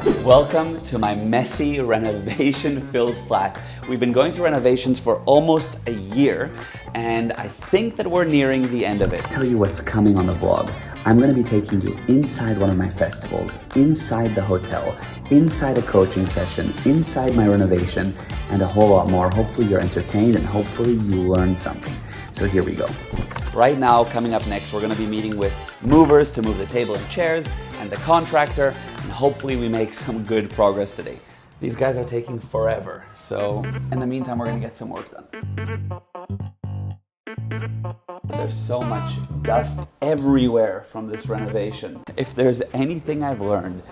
Welcome to my messy renovation-filled flat. We've been going through renovations for almost a year, and I think that we're nearing the end of it. I'll tell you what's coming on the vlog. I'm gonna be taking you inside one of my festivals, inside the hotel, inside a coaching session, inside my renovation, and a whole lot more. Hopefully you're entertained and hopefully you learned something. So here we go. Right now, coming up next, we're gonna be meeting with movers to move the table and chairs, and the contractor, and hopefully we make some good progress today. These guys are taking forever, so in the meantime, we're gonna get some work done. There's so much dust everywhere from this renovation. If there's anything I've learned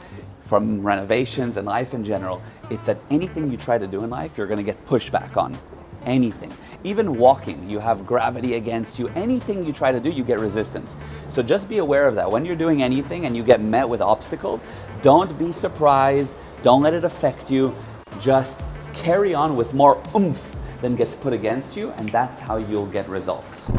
from renovations and life in general, it's that anything you try to do in life, you're gonna get pushback on. Anything. Even walking, you have gravity against you. Anything you try to do, you get resistance. So just be aware of that. When you're doing anything and you get met with obstacles, don't be surprised. Don't let it affect you. Just carry on with more oomph than gets put against you, and that's how you'll get results.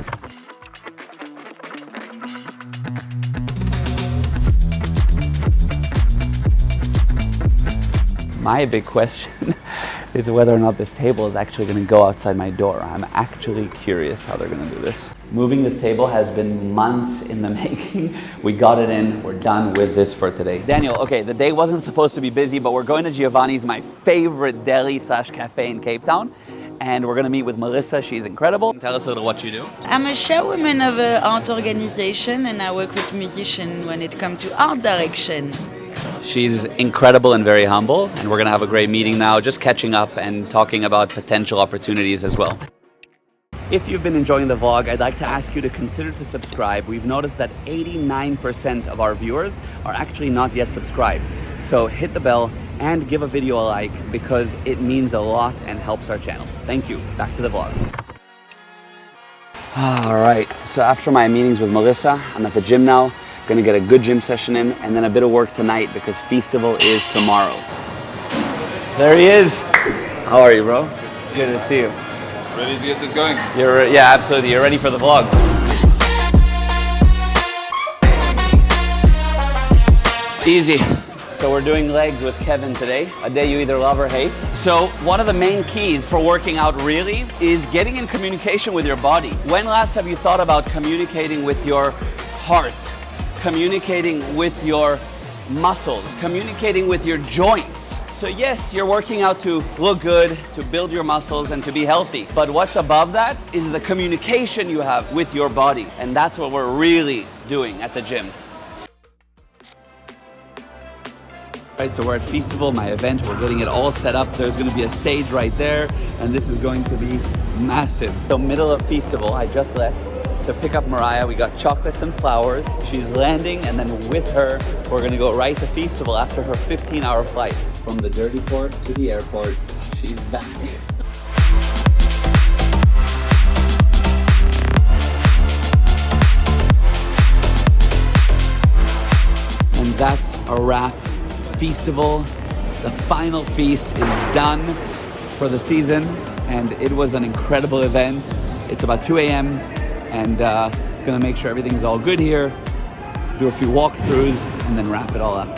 My big question is whether or not this table is actually going to go outside my door. I'm actually curious how they're going to do this. Moving this table has been months in the making. We got it in, we're done with this for today. Daniel, okay, the day wasn't supposed to be busy, but we're going to Giovanni's, my favorite deli / cafe in Cape Town. And we're going to meet with Melissa. She's incredible. Tell us a little what you do. I'm a chairwoman of an art organization, and I work with musicians when it comes to art direction. She's incredible and very humble, and we're going to have a great meeting now, just catching up and talking about potential opportunities as well. If you've been enjoying the vlog, I'd like to ask you to consider to subscribe. We've noticed that 89% of our viewers are actually not yet subscribed. So hit the bell and give a video a like because it means a lot and helps our channel. Thank you. Back to the vlog. All right, so after my meetings with Melissa, I'm at the gym now. Gonna get a good gym session in and then a bit of work tonight because Feastival is tomorrow. There he is. How are you, bro? It's good to see you. Ready to get this going? Yeah, absolutely. You're ready for the vlog. Easy. So we're doing legs with Kevin today, a day you either love or hate. So one of the main keys for working out really is getting in communication with your body. When last have you thought about communicating with your heart, communicating with your muscles, communicating with your joints? So yes, you're working out to look good, to build your muscles and to be healthy. But what's above that is the communication you have with your body. And that's what we're really doing at the gym. Right, so we're at Feastival, my event. We're getting it all set up. There's going to be a stage right there, and this is going to be massive. So middle of Feastival, I just left to pick up Mariah. We got chocolates and flowers. She's landing, and then with her, we're going to go right to Feastival after her 15-hour flight. From the dirty port to the airport, she's back. And that's a wrap. Feastival, the final feast is done for the season, and it was an incredible event. It's about 2 a.m. and gonna make sure everything's all good here, do a few walkthroughs, and then wrap it all up.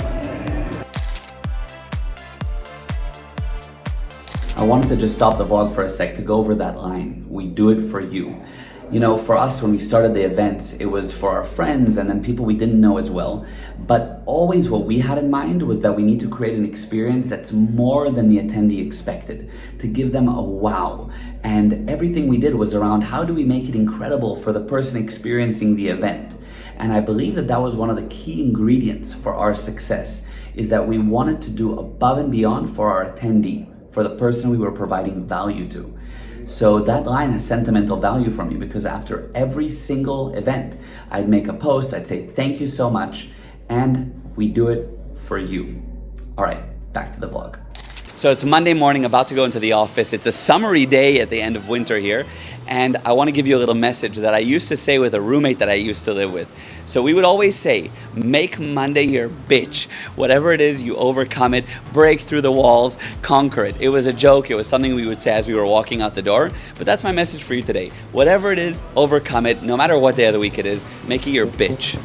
I wanted to just stop the vlog for a sec to go over that line. We do it for you. You know, for us, when we started the events, it was for our friends and then people we didn't know as well. But always what we had in mind was that we need to create an experience that's more than the attendee expected, to give them a wow. And everything we did was around how do we make it incredible for the person experiencing the event. And I believe that that was one of the key ingredients for our success, is that we wanted to do above and beyond for our attendee, for the person we were providing value to. So that line has sentimental value for me because after every single event, I'd make a post, I'd say, thank you so much, and we do it for you. All right, back to the vlog. So it's Monday morning, about to go into the office. It's a summery day at the end of winter here. And I want to give you a little message that I used to say with a roommate that I used to live with. So we would always say, make Monday your bitch. Whatever it is, you overcome it, break through the walls, conquer it. It was a joke. It was something we would say as we were walking out the door. But that's my message for you today. Whatever it is, overcome it. No matter what day of the week it is, make it your bitch.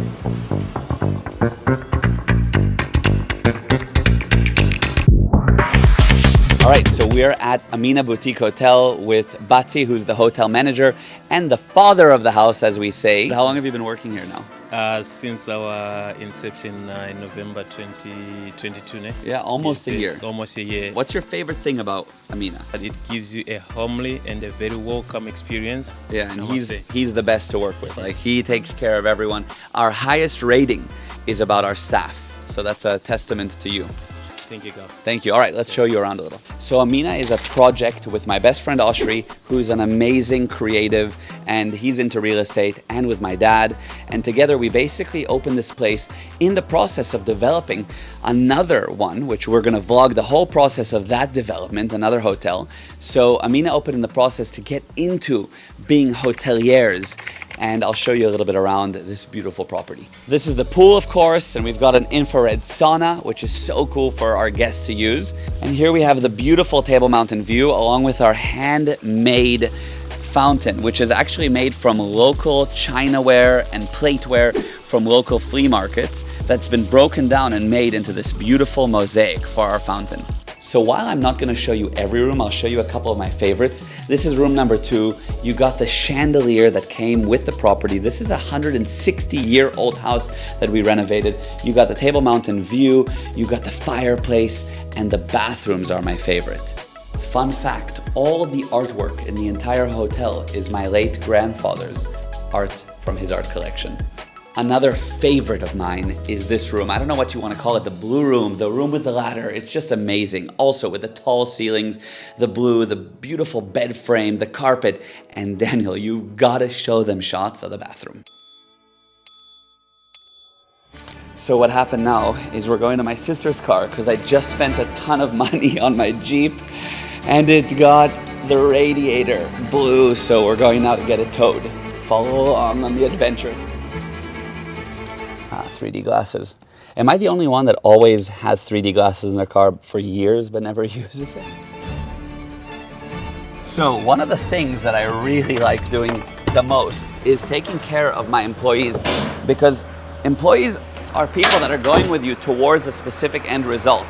All right, so we're at Amina Boutique Hotel with Batsi, who's the hotel manager and the father of the house, as we say. How long have you been working here now? Since our inception in November 2022. Yeah, almost a year. Almost a year. What's your favorite thing about Amina? It gives you a homely and a very welcome experience. Yeah, and he's the best to work with. Like, he takes care of everyone. Our highest rating is about our staff. So that's a testament to you. Thank you, God. Thank you. All right, let's show you around a little. So Amina is a project with my best friend Oshri, who's an amazing creative, and he's into real estate, and with my dad. And together we basically opened this place in the process of developing another one, which we're gonna vlog the whole process of that development, another hotel. So Amina opened in the process to get into being hoteliers, and I'll show you a little bit around this beautiful property. This is the pool, of course, and we've got an infrared sauna, which is so cool for our guests to use. And here we have the beautiful Table Mountain view, along with our handmade fountain, which is actually made from local chinaware and plateware from local flea markets that's been broken down and made into this beautiful mosaic for our fountain. So while I'm not gonna show you every room, I'll show you a couple of my favorites. This is room number 2. You got the chandelier that came with the property. This is a 160-year-old house that we renovated. You got the Table Mountain view, you got the fireplace, and the bathrooms are my favorite. Fun fact, all the artwork in the entire hotel is my late grandfather's art from his art collection. Another favorite of mine is this room. I don't know what you want to call it, the blue room, the room with the ladder. It's just amazing. Also with the tall ceilings, the blue, the beautiful bed frame, the carpet. And Daniel, you've got to show them shots of the bathroom. So what happened now is we're going to my sister's car because I just spent a ton of money on my Jeep and it got the radiator blue. So we're going now to get it towed. Follow along on the adventure. 3D glasses. Am I the only one that always has 3D glasses in their car for years but never uses it? So one of the things that I really like doing the most is taking care of my employees, because employees are people that are going with you towards a specific end result.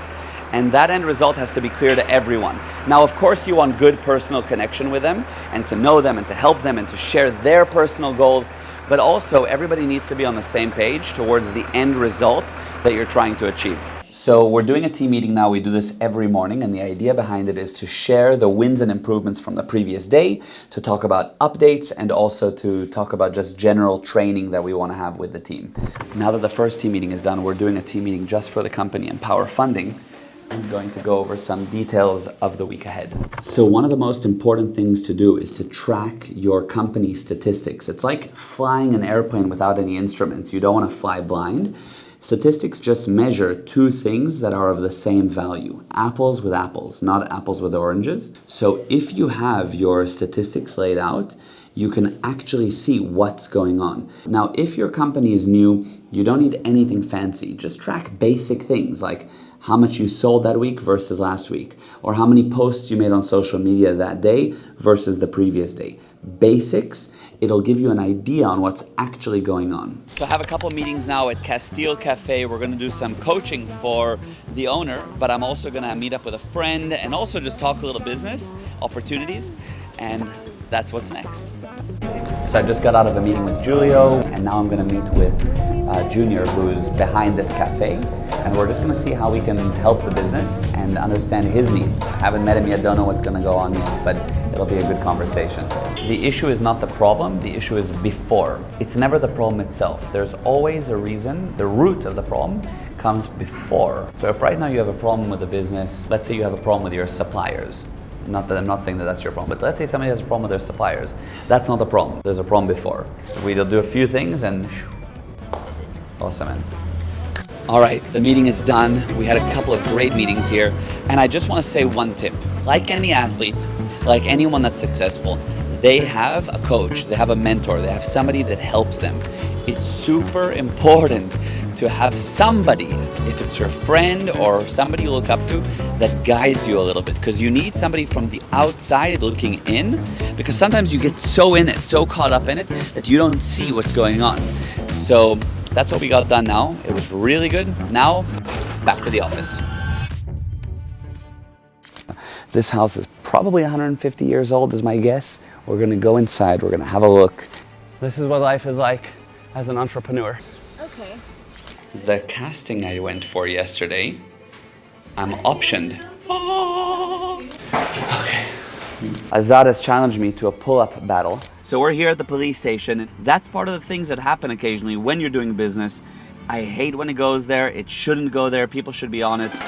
And that end result has to be clear to everyone. Now, of course, you want good personal connection with them and to know them and to help them and to share their personal goals. But also everybody needs to be on the same page towards the end result that you're trying to achieve. So we're doing a team meeting now. We do this every morning, and the idea behind it is to share the wins and improvements from the previous day, to talk about updates, and also to talk about just general training that we want to have with the team. Now that the first team meeting is done, we're doing a team meeting just for the company and Power Funding. I'm going to go over some details of the week ahead. So one of the most important things to do is to track your company statistics. It's like flying an airplane without any instruments. You don't want to fly blind. Statistics just measure two things that are of the same value. Apples with apples, not apples with oranges. So if you have your statistics laid out, you can actually see what's going on. Now, if your company is new, you don't need anything fancy. Just track basic things like how much you sold that week versus last week, or how many posts you made on social media that day versus the previous day. Basics, it'll give you an idea on what's actually going on. So I have a couple meetings now at Castile Cafe. We're gonna do some coaching for the owner, but I'm also gonna meet up with a friend and also just talk a little business opportunities, and that's what's next. So I just got out of a meeting with Julio, and now I'm gonna meet with Junior, who's behind this cafe, and we're just gonna see how we can help the business and understand his needs. I haven't met him yet, don't know what's gonna go on yet, but it'll be a good conversation. The issue is not the problem, the issue is before. It's never the problem itself. There's always a reason. The root of the problem comes before. So if right now you have a problem with the business, let's say you have a problem with your suppliers. Not that I'm not saying that that's your problem, but let's say somebody has a problem with their suppliers. That's not the problem. There's a problem before. So we'll do a few things and awesome, man. All right, the meeting is done. We had a couple of great meetings here. And I just want to say one tip. Like any athlete, like anyone that's successful, they have a coach, they have a mentor, they have somebody that helps them. It's super important to have somebody, if it's your friend or somebody you look up to, that guides you a little bit, because you need somebody from the outside looking in, because sometimes you get so in it, so caught up in it, that you don't see what's going on. So that's what we got done now. It was really good. Now, back to the office. This house is probably 150 years old is my guess. We're gonna go inside, we're gonna have a look. This is what life is like as an entrepreneur. Okay. The casting I went for yesterday, I'm optioned. Okay. Azad has challenged me to a pull-up battle. So we're here at the police station. That's part of the things that happen occasionally when you're doing business. I hate when it goes there. It shouldn't go there. People should be honest.